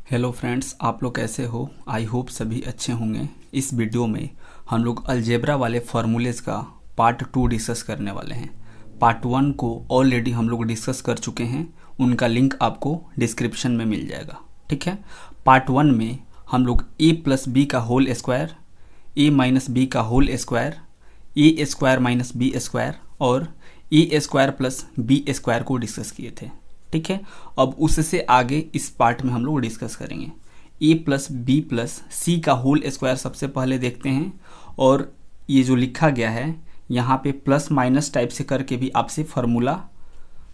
Hello friends, आप लोग कैसे हो? आई होप सभी अच्छे होंगे। इस वीडियो में हम लोग अलजेब्रा वाले फार्मूलेज का पार्ट 2 डिस्कस करने वाले हैं। पार्ट 1 को ऑलरेडी हम लोग डिस्कस कर चुके हैं, उनका लिंक आपको डिस्क्रिप्शन में मिल जाएगा। ठीक है। पार्ट 1 में हम लोग a प्लस बी का whole square, a minus b का whole square, a square minus b square और a square plus b square को डिस्कस किए थे। ठीक है। अब उससे आगे इस पार्ट में हम लोग डिस्कस करेंगे ए प्लस बी प्लस सी का होल स्क्वायर। सबसे पहले देखते हैं, और ये जो लिखा गया है यहाँ पे प्लस माइनस टाइप से करके भी आपसे फार्मूला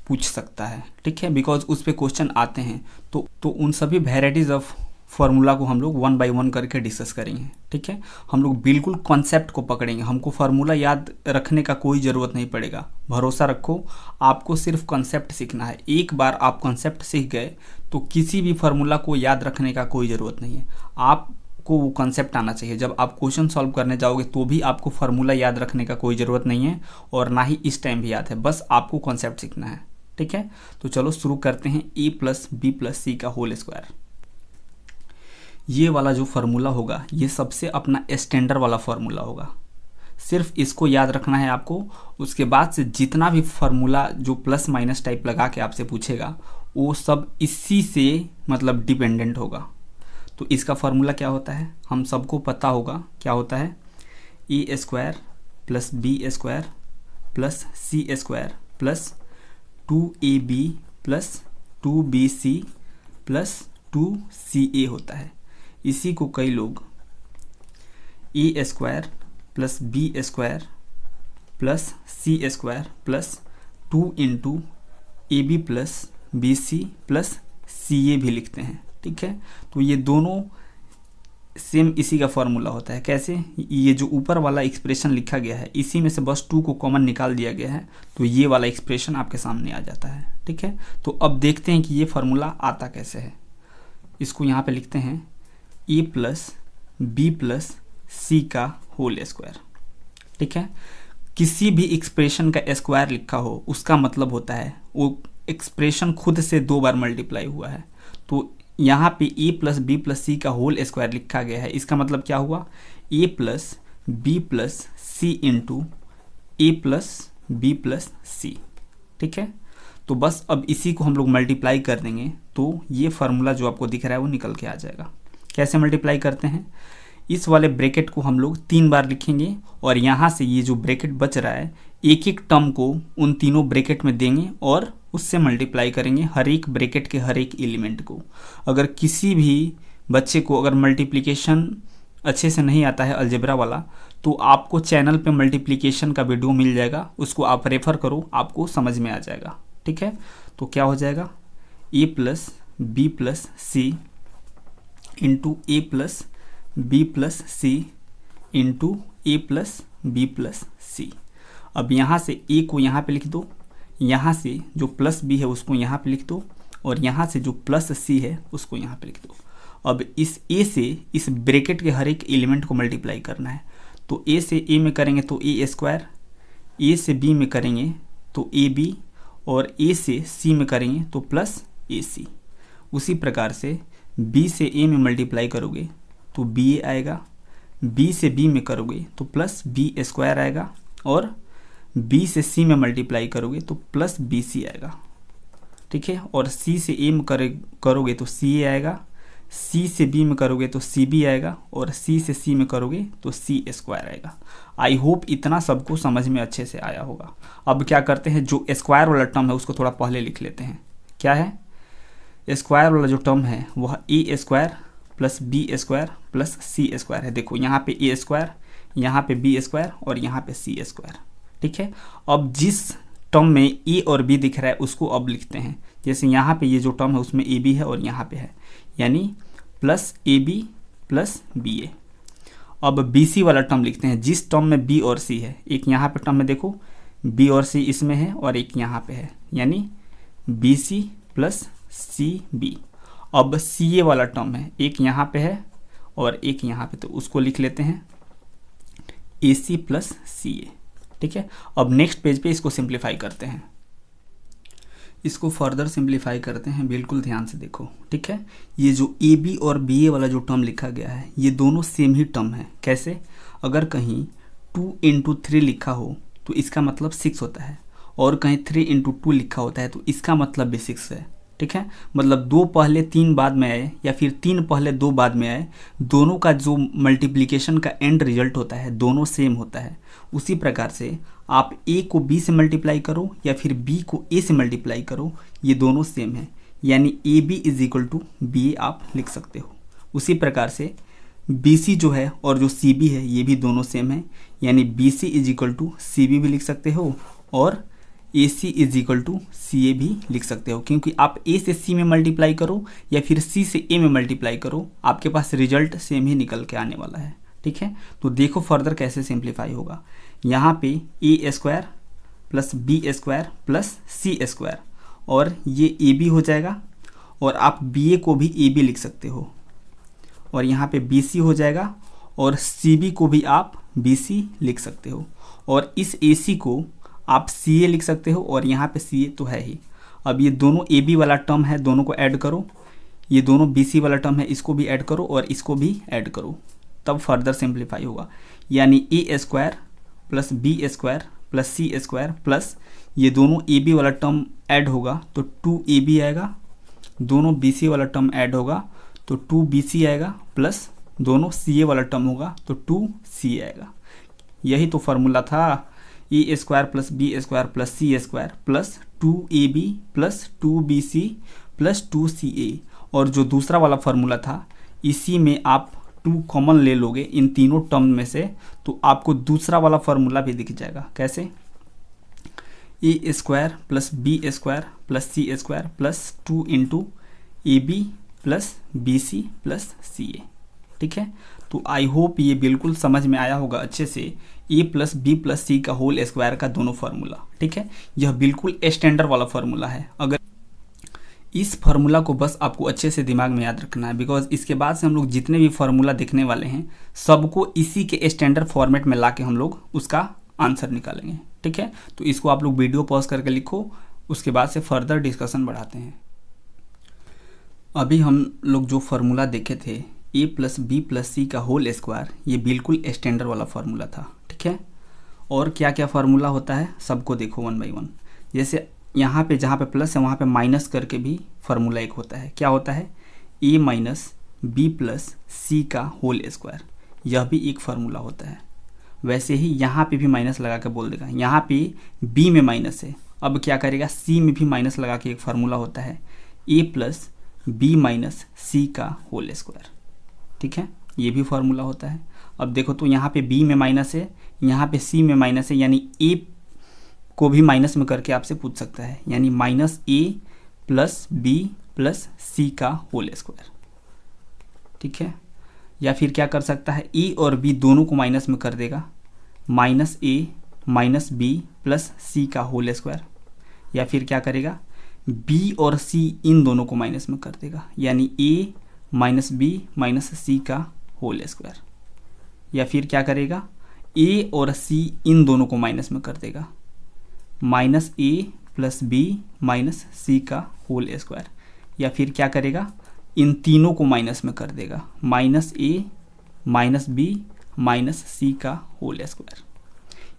पूछ सकता है। ठीक है, बिकॉज उस पे क्वेश्चन आते हैं। तो उन सभी वेराइटीज़ ऑफ फार्मूला को हम लोग 1 बाय 1 करके डिस्कस करेंगे। ठीक है, हम लोग बिल्कुल कॉन्सेप्ट को पकड़ेंगे। हमको फार्मूला याद रखने का कोई ज़रूरत नहीं पड़ेगा, भरोसा रखो। आपको सिर्फ कॉन्सेप्ट सीखना है। एक बार आप कॉन्सेप्ट सीख गए तो किसी भी फार्मूला को याद रखने का कोई ज़रूरत नहीं है। आपको वो कॉन्सेप्ट आना चाहिए। जब आप क्वेश्चन सॉल्व करने जाओगे तो भी आपको फार्मूला याद रखने का कोई ज़रूरत नहीं है, और ना ही इस टाइम भी याद है। बस आपको कॉन्सेप्ट सीखना है। ठीक है, तो चलो शुरू करते हैं। A plus b plus c का होल स्क्वायर, ये वाला जो फार्मूला होगा ये सबसे अपना स्टैंडर्ड वाला फार्मूला होगा। सिर्फ इसको याद रखना है आपको। उसके बाद से जितना भी फार्मूला जो प्लस माइनस टाइप लगा के आपसे पूछेगा वो सब इसी से मतलब डिपेंडेंट होगा। तो इसका फार्मूला क्या होता है हम सबको पता होगा। क्या होता है? A square plus b square plus c square plus 2ab plus 2bc plus 2ca होता है। इसी को कई लोग a square plus b square plus c square plus 2 into a b plus b c plus c a भी लिखते हैं। ठीक है, तो ये दोनों सेम इसी का फॉर्मूला होता है। कैसे? ये जो ऊपर वाला एक्सप्रेशन लिखा गया है इसी में से बस 2 को कॉमन निकाल दिया गया है, तो ये वाला एक्सप्रेशन आपके सामने आ जाता है। ठीक है, तो अब देखते हैं कि ये फार्मूला आता कैसे है। इसको यहाँ पे लिखते हैं a plus b plus c का होल स्क्वायर। ठीक है, किसी भी एक्सप्रेशन का स्क्वायर लिखा हो उसका मतलब होता है वो एक्सप्रेशन खुद से 2 बार मल्टीप्लाई हुआ है। तो यहाँ पे ए प्लस बी प्लस सी का होल स्क्वायर लिखा गया है, इसका मतलब क्या हुआ? ए प्लस बी प्लस सी इंटू ए प्लस बी प्लस सी। ठीक है, तो बस अब इसी को हम लोग मल्टीप्लाई कर देंगे तो ये फार्मूला जो आपको दिख रहा है वो निकल के आ जाएगा। कैसे मल्टीप्लाई करते हैं? इस वाले ब्रैकेट को हम लोग 3 बार लिखेंगे, और यहाँ से ये जो ब्रैकेट बच रहा है एक एक टर्म को उन तीनों ब्रैकेट में देंगे और उससे मल्टीप्लाई करेंगे हर एक ब्रैकेट के हर एक एलिमेंट को। अगर किसी भी बच्चे को अगर मल्टीप्लिकेशन अच्छे से नहीं आता है अलजेब्रा वाला, तो आपको चैनल पे मल्टीप्लिकेशन का वीडियो मिल जाएगा, उसको आप रेफर करो, आपको समझ में आ जाएगा। ठीक है, तो क्या हो जाएगा? ए प्लस बी प्लस सी इंटू ए प्लस बी प्लस सी इंटू ए प्लस बी प्लस सी। अब यहाँ से ए को यहाँ पे लिख दो, यहाँ से जो प्लस बी है उसको यहाँ पे लिख दो, और यहाँ से जो प्लस सी है उसको यहाँ पे लिख दो। अब इस ए से इस ब्रैकेट के हर एक एलिमेंट को मल्टीप्लाई करना है। तो ए से ए में करेंगे तो ए स्क्वायर, ए से बी में करेंगे तो ए बी, और ए से सी में करेंगे तो प्लस ए सी। उसी प्रकार से बी से ए में मल्टीप्लाई करोगे तो बी ए आएगा, बी से बी में करोगे तो प्लस बी स्क्वायर आएगा, और बी से सी में मल्टीप्लाई करोगे तो प्लस बी सी आएगा। ठीक है, और सी से ए में करोगे तो सी ए आएगा, सी से बी में करोगे तो सी बी आएगा, और सी से सी में करोगे तो सी स्क्वायर आएगा। आई होप इतना सबको समझ में अच्छे से आया होगा। अब क्या करते हैं, जो स्क्वायर वाला टर्म है उसको थोड़ा पहले लिख लेते हैं। क्या है? स्क्वायर वाला जो टर्म है वह a square plus b square plus c square है। देखो यहाँ पे ए स्क्वायर, यहाँ पे बी स्क्वायर और यहाँ पे सी स्क्वायर। ठीक है, अब जिस टर्म में ए और बी दिख रहा है उसको अब लिखते हैं। जैसे यहाँ पे ये जो टर्म है उसमें ए बी है और यहाँ पे है, यानी plus a b plus b a. अब बी सी वाला टर्म लिखते हैं जिस टर्म में बी और सी है। एक यहाँ पे टर्म में देखो बी और सी इसमें है, और एक यहाँ पे है, यानी b c plus c b. अब सी ए वाला टर्म है, एक यहाँ पे है और एक यहाँ पे, तो उसको लिख लेते हैं ए सी प्लस सी ए। ठीक है, अब नेक्स्ट पेज पे इसको सिंप्लीफाई करते हैं। इसको फर्दर सिंप्लीफाई करते हैं, बिल्कुल ध्यान से देखो, ठीक है। ये जो ए बी और बी ए वाला जो टर्म लिखा गया है ये दोनों सेम ही टर्म है। कैसे? अगर कहीं 2 इंटू 3 लिखा हो तो इसका मतलब 6 होता है, और कहीं 3 इंटू 2 लिखा होता है तो इसका मतलब भी 6 है, ठीक है। मतलब 2 पहले 3 बाद में आए या फिर 3 पहले 2 बाद में आए, दोनों का जो मल्टीप्लिकेशन का एंड रिजल्ट होता है दोनों सेम होता है। उसी प्रकार से आप a को b से मल्टीप्लाई करो या फिर b को a से मल्टीप्लाई करो, ये दोनों सेम है, यानी a b is equal to b a आप लिख सकते हो। उसी प्रकार से बी सी जो है और जो सी बी है ये भी दोनों सेम है, यानी b c is equal to c b भी लिख सकते हो और a c is equal to c a भी लिख सकते हो, क्योंकि आप ए से सी में मल्टीप्लाई करो या फिर सी से ए में मल्टीप्लाई करो, आपके पास रिजल्ट सेम ही निकल के आने वाला है, ठीक है। तो देखो फर्दर कैसे सिंप्लीफाई होगा। यहाँ पे a square plus b square plus c square, और ये ए बी हो जाएगा, और आप बी ए को भी ए बी लिख सकते हो, और यहाँ पे बी सी हो जाएगा, और सी बी को भी आप बी सी लिख सकते हो, और इस ए सी को आप सी ए लिख सकते हो, और यहाँ पे सी ए तो है ही। अब ये दोनों ए बी वाला टर्म है, दोनों को ऐड करो, ये दोनों बी सी वाला टर्म है, इसको भी ऐड करो और इसको भी ऐड करो, तब फर्दर सिंप्लीफाई होगा। यानी a square plus b square plus c square plus ये दोनों ए बी वाला टर्म ऐड होगा तो 2ab आएगा, दोनों बी सी वाला टर्म ऐड होगा तो 2bc आएगा, प्लस दोनों सी ए वाला टर्म होगा तो 2c आएगा। यही तो फार्मूला था, a square plus b square plus c square plus 2ab plus 2bc plus 2ca। और जो दूसरा वाला फार्मूला था इसी में आप 2 कॉमन ले लोगे इन तीनों टर्म में से, तो आपको दूसरा वाला फार्मूला भी दिख जाएगा। कैसे? A square plus b square plus c square plus 2 into a b plus b c plus c a, ठीक है। तो आई होप ये बिल्कुल समझ में आया होगा अच्छे से, ए प्लस बी प्लस सी का होल स्क्वायर का दोनों फार्मूला, ठीक है। यह बिल्कुल स्टैंडर्ड वाला फार्मूला है। अगर इस फार्मूला को बस आपको अच्छे से दिमाग में याद रखना है, बिकॉज इसके बाद से हम लोग जितने भी फार्मूला देखने वाले हैं सबको इसी के स्टैंडर्ड फॉर्मेट में ला के हम लोग उसका आंसर निकालेंगे, ठीक है। तो इसको आप लोग वीडियो पॉज करके लिखो, उसके बाद से फर्दर डिस्कशन बढ़ाते हैं। अभी हम लोग जो फार्मूला देखे थे ए प्लस बी प्लस सी का होल स्क्वायर, ये बिल्कुल स्टैंडर्ड वाला फार्मूला था, ठीक है। और क्या क्या फार्मूला होता है सबको देखो 1 बाई 1। जैसे यहाँ पे जहाँ पे प्लस है वहाँ पे माइनस करके भी फार्मूला एक होता है। क्या होता है? ए माइनस बी प्लस सी का होल स्क्वायर, यह भी एक फार्मूला होता है। वैसे ही यहाँ पे भी माइनस लगा के बोल देगा, यहाँ पे बी में माइनस है, अब क्या करेगा सी में भी माइनस लगा के एक फार्मूला होता है ए प्लस बी माइनस सी का होल स्क्वायर, ठीक है, ये भी फार्मूला होता है। अब देखो तो यहाँ पे बी में माइनस है, यहाँ पे सी में माइनस है, यानी ए को भी माइनस में करके आपसे पूछ सकता है, यानी माइनस ए प्लस बी प्लस सी का होल स्क्वायर, ठीक है। या फिर क्या कर सकता है, ए और बी दोनों को माइनस में कर देगा, माइनस ए माइनस बी प्लस सी का होल स्क्वायर। या फिर क्या करेगा, बी और सी इन दोनों को माइनस में कर देगा, यानी ए माइनस बी माइनस सी का होल स्क्वायर। या फिर क्या करेगा, ए और सी इन दोनों को माइनस में कर देगा, माइनस ए प्लस बी माइनस सी का होल स्क्वायर। या फिर क्या करेगा, इन तीनों को माइनस में कर देगा, माइनस ए माइनस बी माइनस सी का होल स्क्वायर।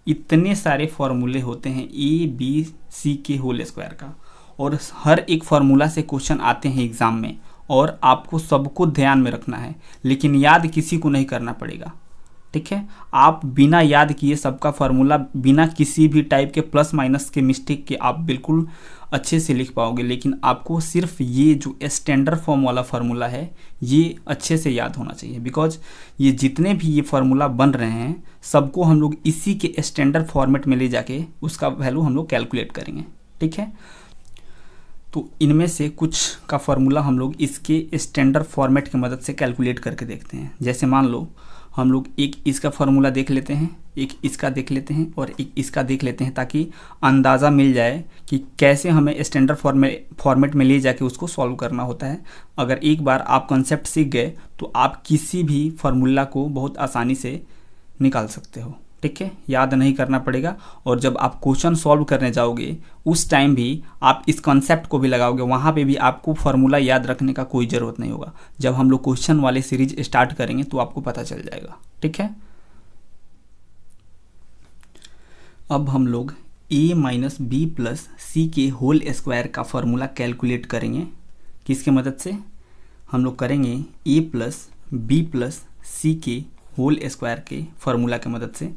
इतने सारे फॉर्मूले होते हैं ए बी सी के होल स्क्वायर का, और हर एक फार्मूला से क्वेश्चन आते हैं एग्ज़ाम में, और आपको सबको ध्यान में रखना है, लेकिन याद किसी को नहीं करना पड़ेगा, ठीक है। आप बिना याद किए सबका फार्मूला, बिना किसी भी टाइप के प्लस माइनस के मिस्टेक के आप बिल्कुल अच्छे से लिख पाओगे, लेकिन आपको सिर्फ ये जो स्टैंडर्ड फॉर्म वाला फार्मूला है ये अच्छे से याद होना चाहिए, बिकॉज ये जितने भी ये फार्मूला बन रहे हैं सबको हम लोग इसी के स्टैंडर्ड फॉर्मेट में ले जाके उसका वैल्यू हम लोग कैलकुलेट करेंगे, ठीक है। तो इनमें से कुछ का फार्मूला हम लोग इसके स्टैंडर्ड फॉर्मेट की मदद से कैलकुलेट करके देखते हैं। जैसे मान लो हम लोग एक इसका फार्मूला देख लेते हैं, एक इसका देख लेते हैं और एक इसका देख लेते हैं, ताकि अंदाज़ा मिल जाए कि कैसे हमें स्टैंडर्ड फॉर्मेट में ले जाके उसको सॉल्व करना होता है। अगर एक बार आप कॉन्सेप्ट सीख गए तो आप किसी भी फार्मूला को बहुत आसानी से निकाल सकते हो, ठीक है, याद नहीं करना पड़ेगा। और जब आप क्वेश्चन सॉल्व करने जाओगे उस टाइम भी आप इस कॉन्सेप्ट को भी लगाओगे, वहाँ पे भी आपको फार्मूला याद रखने का कोई ज़रूरत नहीं होगा। जब हम लोग क्वेश्चन वाले सीरीज स्टार्ट करेंगे तो आपको पता चल जाएगा। ठीक है, अब हम लोग a माइनस बी प्लस सी के होल स्क्वायर का फॉर्मूला कैलकुलेट करेंगे। किसके मदद से? हम लोग करेंगे a प्लस बी प्लस सी के होल स्क्वायर के फार्मूला की मदद से,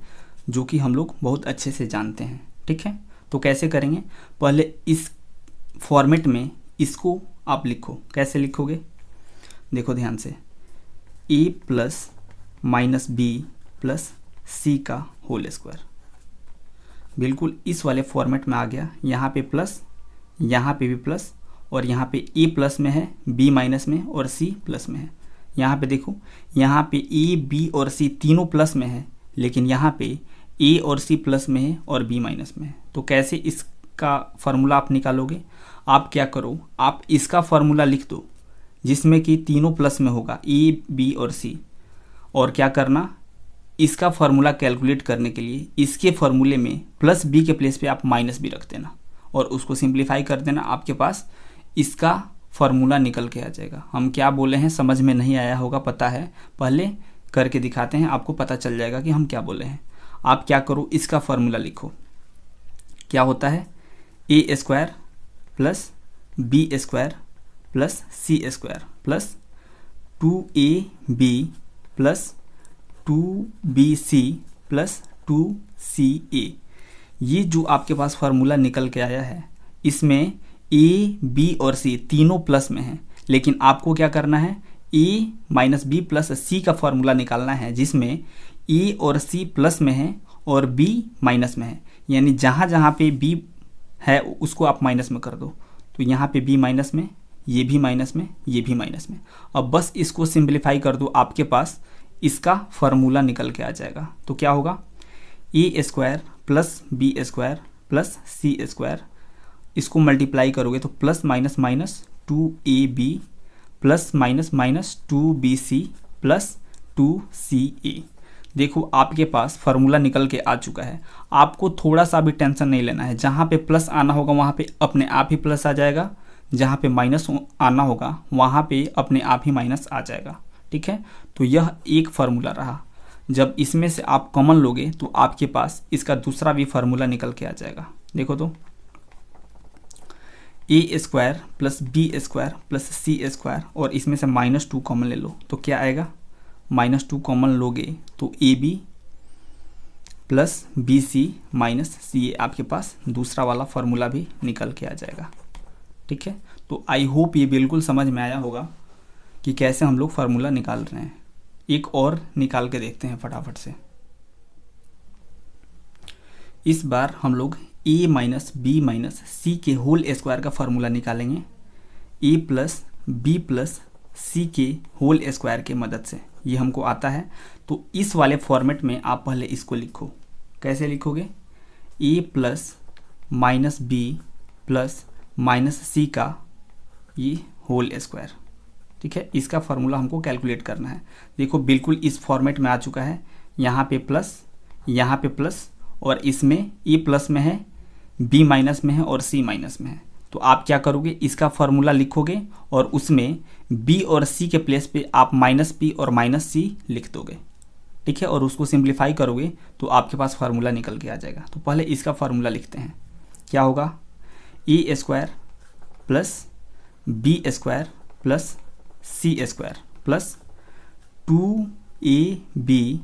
जो कि हम लोग बहुत अच्छे से जानते हैं। ठीक है, तो कैसे करेंगे? पहले इस फॉर्मेट में इसको आप लिखो। कैसे लिखोगे? देखो ध्यान से, a plus minus b plus c का होल स्क्वायर बिल्कुल इस वाले फॉर्मेट में आ गया। यहाँ पे प्लस, यहाँ पे भी प्लस, और यहाँ पे a प्लस में है, b माइनस में और c प्लस में है। यहाँ पे देखो, यहाँ पे a, b और c तीनों प्लस में है, लेकिन यहाँ पे a और c प्लस में है और b माइनस में है। तो कैसे इसका फार्मूला आप निकालोगे? आप क्या करो, आप इसका फार्मूला लिख दो जिसमें कि तीनों प्लस में होगा, a, b और c। और क्या करना, इसका फार्मूला कैलकुलेट करने के लिए इसके फार्मूले में प्लस b के प्लेस पे आप माइनस b रख देना और उसको सिंप्लीफाई कर देना। आपके पास इसका फार्मूला निकल के आ जाएगा। हम क्या बोले हैं समझ में नहीं आया होगा, पता है, पहले करके दिखाते हैं, आपको पता चल जाएगा कि हम क्या बोले हैं। आप क्या करो, इसका फार्मूला लिखो। क्या होता है? a square plus b square plus c square plus 2ab plus 2bc plus 2ca। ये जो आपके पास फार्मूला निकल के आया है, इसमें a, b और c तीनों प्लस में है, लेकिन आपको क्या करना है, a minus b plus c का फार्मूला निकालना है, जिसमें a और c प्लस में है और b माइनस में है। यानी जहाँ जहाँ पे b है उसको आप माइनस में कर दो। तो यहाँ पे b माइनस में, ये भी माइनस में, ये भी माइनस में। अब बस इसको सिंप्लीफाई कर दो, आपके पास इसका फार्मूला निकल के आ जाएगा। तो क्या होगा, a square plus b square plus c square, इसको मल्टीप्लाई करोगे तो plus minus minus 2ab plus minus minus 2bc plus 2ca। देखो आपके पास फार्मूला निकल के आ चुका है। आपको थोड़ा सा भी टेंशन नहीं लेना है। जहाँ पे प्लस आना होगा वहाँ पे अपने आप ही प्लस आ जाएगा, जहाँ पे माइनस आना होगा वहाँ पे अपने आप ही माइनस आ जाएगा। ठीक है, तो यह एक फार्मूला रहा। जब इसमें से आप कॉमन लोगे तो आपके पास इसका दूसरा भी फार्मूला निकल के आ जाएगा। देखो तो, a square plus b square plus c square, और इसमें से -2 कॉमन ले लो तो क्या आएगा, -2 कॉमन लोगे तो ab प्लस bc माइनस सी, आपके पास दूसरा वाला फार्मूला भी निकल के आ जाएगा। ठीक है, तो आई होप ये बिल्कुल समझ में आया होगा कि कैसे हम लोग फार्मूला निकाल रहे हैं। एक और निकाल के देखते हैं फटाफट से। इस बार हम लोग a माइनस बी माइनस सी के होल स्क्वायर का फार्मूला निकालेंगे a प्लस बी प्लस सी के होल स्क्वायर के मदद से। ये हमको आता है। तो इस वाले फॉर्मेट में आप पहले इसको लिखो। कैसे लिखोगे, a plus minus b plus minus c का ये होल स्क्वायर। ठीक है, इसका फार्मूला हमको कैलकुलेट करना है। देखो बिल्कुल इस फॉर्मेट में आ चुका है। यहाँ पे प्लस, यहाँ पे प्लस, और इसमें a प्लस में है, b माइनस में है और c माइनस में है। तो आप क्या करोगे, इसका फार्मूला लिखोगे और उसमें b और c के प्लेस पे आप -p और -c लिख दोगे। ठीक है, और उसको सिंप्लीफाई करोगे तो आपके पास फार्मूला निकल के आ जाएगा। तो पहले इसका फार्मूला लिखते हैं। क्या होगा, a square plus b square plus c square plus 2ab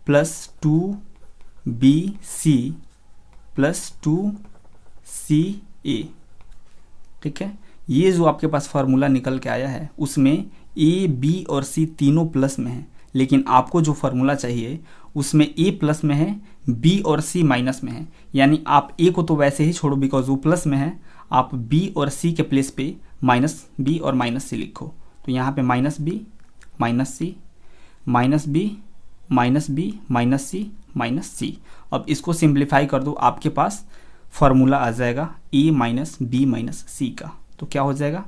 plus 2bc plus 2ca। ठीक है, ये जो आपके पास फार्मूला निकल के आया है उसमें a, b और c तीनों प्लस में है, लेकिन आपको जो फार्मूला चाहिए उसमें a प्लस में है, b और c माइनस में है। यानी आप a को तो वैसे ही छोड़ो बिकॉज वो प्लस में है, आप b और c के प्लेस पे -b और -c लिखो। तो यहाँ पे -b -c -b -c अब इसको सिंप्लीफाई कर दो, आपके पास फार्मूला आ जाएगा a minus b minus c का। तो क्या हो जाएगा,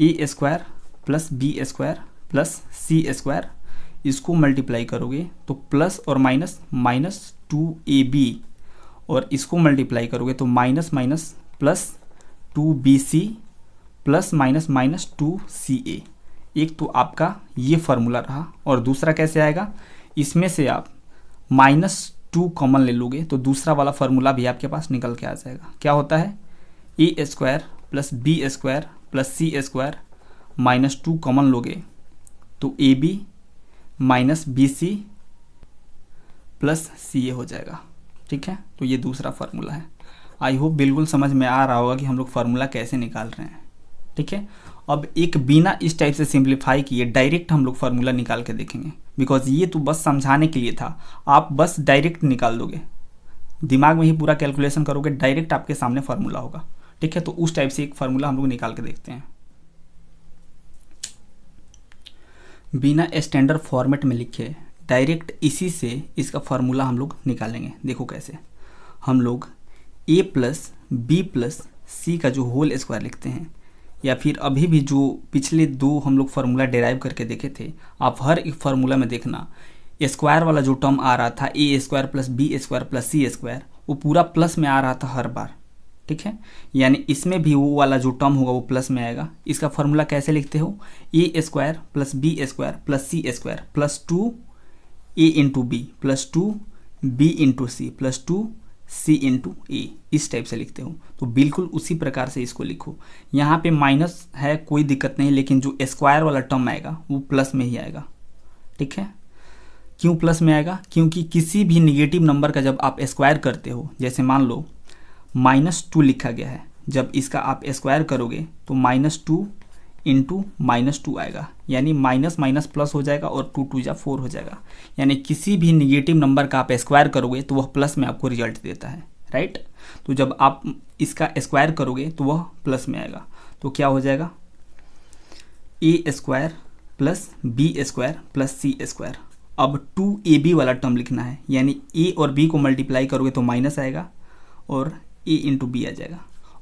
a square plus b square plus c square, इसको मल्टीप्लाई करोगे तो प्लस और माइनस माइनस 2ab, और इसको मल्टीप्लाई करोगे तो minus minus plus 2bc plus minus minus 2ca। एक तो आपका ये फार्मूला रहा, और दूसरा कैसे आएगा, इसमें से आप -2 कॉमन ले लोगे तो दूसरा वाला फार्मूला भी आपके पास निकल के आ जाएगा। क्या होता है, a square plus b square plus c square -2 common लोगे तो a b minus b c plus c a हो जाएगा। ठीक है, तो ये दूसरा फार्मूला है। आई होप बिल्कुल समझ में आ रहा होगा कि हम लोग फार्मूला कैसे निकाल रहे हैं। ठीक है, अब एक बिना इस टाइप से सिंप्लीफाई किए डायरेक्ट हम लोग फार्मूला निकाल के देखेंगे, बिकॉज ये तो बस समझाने के लिए था। आप बस डायरेक्ट निकाल दोगे, दिमाग में ही पूरा कैलकुलेशन करोगे, डायरेक्ट आपके सामने फार्मूला होगा। ठीक है, तो उस टाइप से एक फार्मूला हम लोग निकाल के देखते हैं। बिना स्टैंडर्ड फॉर्मेट में लिखे डायरेक्ट इसी से इसका फार्मूला हम लोग निकालेंगे। देखो कैसे, हम लोग a plus b plus c का जो होल स्क्वायर लिखते हैं, या फिर अभी भी जो पिछले दो हम लोग फार्मूला डेराइव करके देखे थे, आप हर एक फार्मूला में देखना स्क्वायर वाला जो टर्म आ रहा था a square plus b square plus c square, वो पूरा प्लस में आ रहा था हर बार। ठीक है, यानी इसमें भी वो वाला जो टर्म होगा वो प्लस में आएगा। इसका फार्मूला कैसे लिखते हो, a square plus b square plus c square plus 2a into b plus 2b into c plus 2c into a, इस टाइप से लिखते हो। तो बिल्कुल उसी प्रकार से इसको लिखो। यहाँ पे माइनस है, कोई दिक्कत नहीं, लेकिन जो स्क्वायर वाला टर्म आएगा वो प्लस में ही आएगा। ठीक है, क्यों प्लस में आएगा, क्योंकि किसी भी निगेटिव नंबर का जब आप स्क्वायर करते हो, जैसे मान लो -2 लिखा गया है, जब इसका आप स्क्वायर करोगे तो -2 इंटू -2 आएगा, यानी माइनस माइनस प्लस हो जाएगा और 2 2 जा 4 हो जाएगा। यानी किसी भी निगेटिव नंबर का आप स्क्वायर करोगे तो वह प्लस में आपको रिजल्ट देता है, राइट। तो जब आप इसका स्क्वायर करोगे तो वह प्लस में आएगा। तो क्या हो जाएगा, a square plus b square plus c square. अब 2ab वाला टर्म लिखना है, यानी ए और बी को मल्टीप्लाई करोगे तो माइनस आएगा और a इंटू बी आ जाएगा।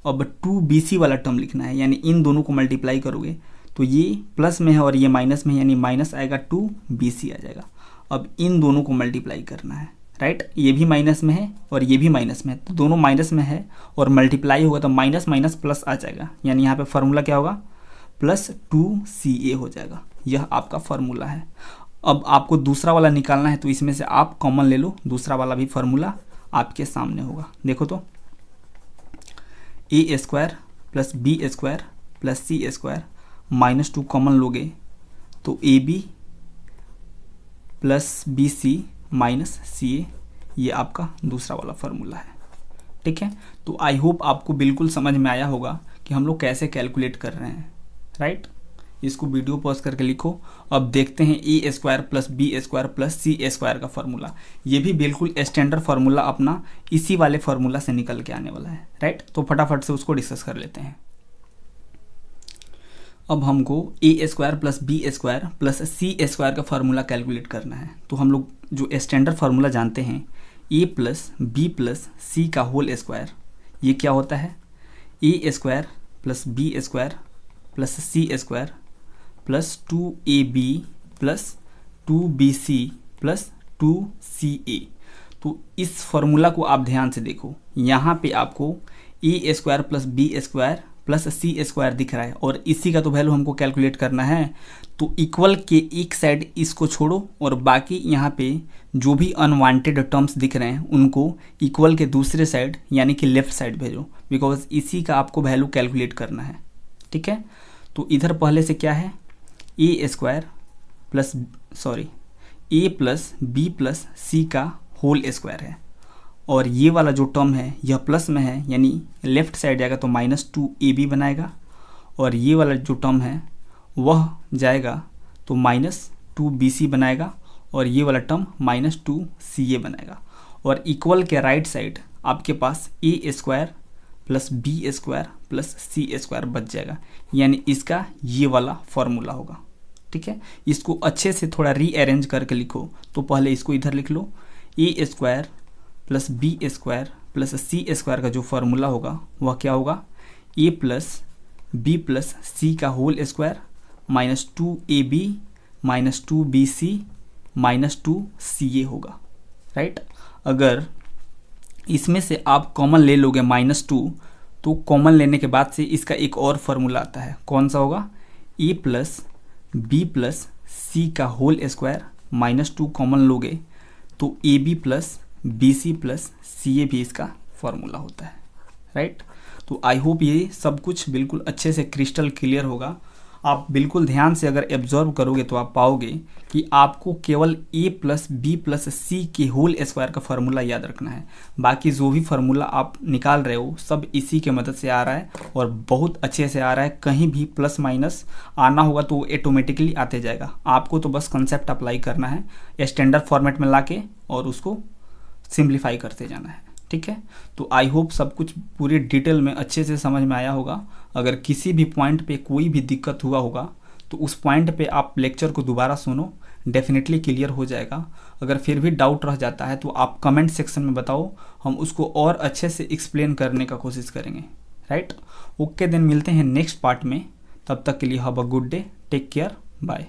अब 2bc वाला टर्म लिखना है, यानी इन दोनों को मल्टीप्लाई करोगे तो ये प्लस में है और ये माइनस में है, यानी माइनस आएगा 2bc आ जाएगा। अब इन दोनों को मल्टीप्लाई करना है, राइट। ये भी माइनस में है और ये भी माइनस में है, तो दोनों माइनस में है और मल्टीप्लाई होगा तो माइनस माइनस प्लस आ जाएगा, यानी यहाँ पे फार्मूला क्या होगा, प्लस 2ca हो जाएगा। यह आपका फार्मूला है। अब आपको दूसरा वाला निकालना है, तो इसमें से आप कॉमन ले लो, दूसरा वाला भी फार्मूला आपके सामने होगा। देखो तो a square plus b square plus c square -2 common लोगे तो a b plus b c minus c a, ये आपका दूसरा वाला फार्मूला है। ठीक है, तो आई होप आपको बिल्कुल समझ में आया होगा कि हम लोग कैसे कैलकुलेट कर रहे हैं, राइट। इसको वीडियो पॉज करके लिखो। अब देखते हैं a square plus b square plus c square का फार्मूला। ये भी बिल्कुल स्टैंडर्ड फार्मूला अपना इसी वाले फार्मूला से निकल के आने वाला है, राइट। तो फटाफट से उसको डिस्कस कर लेते हैं। अब हमको a square plus b square plus c square का फार्मूला कैलकुलेट करना है। तो हम लोग जो स्टैंडर्ड फार्मूला जानते हैं, a plus b plus c का होल स्क्वायर, ये क्या होता है, a square plus b square plus c square plus 2ab plus 2bc plus 2ca। तो इस फॉर्मूला को आप ध्यान से देखो, यहाँ पे आपको a square plus b square plus c square दिख रहा है और इसी का तो वैल्यू हमको कैलकुलेट करना है। तो इक्वल के एक साइड इसको छोड़ो और बाकी यहाँ पे जो भी अनवांटेड टर्म्स दिख रहे हैं उनको इक्वल के दूसरे साइड यानी कि लेफ्ट साइड भेजो, बिकॉज इसी का आपको वैल्यू कैलकुलेट करना है। ठीक है, तो इधर पहले से क्या है, a square plus A plus b plus c का होल स्क्वायर है और ये वाला जो टर्म है यह प्लस में है, यानी लेफ्ट साइड जाएगा तो -2ab बनाएगा और ये वाला जो टर्म है वह जाएगा तो -2bc बनाएगा और ये वाला टर्म -2ca बनाएगा। और इक्वल के राइट साइड आपके पास a square plus b square plus c square बच जाएगा, यानी इसका ये वाला फॉर्मूला होगा। ठीक है, इसको अच्छे से थोड़ा रीअरेंज करके लिखो। तो पहले इसको इधर लिख लो, a square plus b square plus c square का जो फार्मूला होगा वह क्या होगा, a plus b plus c का whole square -2ab -2bc -2CA होगा, राइट। अगर इसमें से आप कॉमन ले लोगे -2, तो कॉमन लेने के बाद से इसका एक और फार्मूला आता है, कौन सा होगा, A + B + C का होल स्क्वायर, -2 कॉमन लोगे तो AB + BC + CA भी इसका फार्मूला होता है, राइट। तो आई होप ये सब कुछ बिल्कुल अच्छे से क्रिस्टल क्लियर होगा। आप बिल्कुल ध्यान से अगर एब्जॉर्व करोगे तो आप पाओगे कि आपको केवल A + B + C के होल स्क्वायर का फार्मूला याद रखना है। बाकी जो भी फार्मूला आप निकाल रहे हो सब इसी के मदद से आ रहा है और बहुत अच्छे से आ रहा है। कहीं भी प्लस माइनस आना होगा तो ऑटोमेटिकली आते जाएगा, आपको तो बस कंसेप्ट अप्लाई करना है स्टैंडर्ड फॉर्मेट में लाके और उसको सिंप्लीफाई करते जाना है, ठीक है। तो आई होप सब कुछ पूरी डिटेल में अच्छे से समझ में आया होगा। अगर किसी भी पॉइंट पे कोई भी दिक्कत हुआ होगा तो उस पॉइंट पे आप लेक्चर को दोबारा सुनो, डेफिनेटली क्लियर हो जाएगा। अगर फिर भी डाउट रह जाता है तो आप कमेंट सेक्शन में बताओ, हम उसको और अच्छे से एक्सप्लेन करने का कोशिश करेंगे, राइट। ओके, देन मिलते हैं नेक्स्ट पार्ट में। तब तक के लिए have a good day, take care, bye.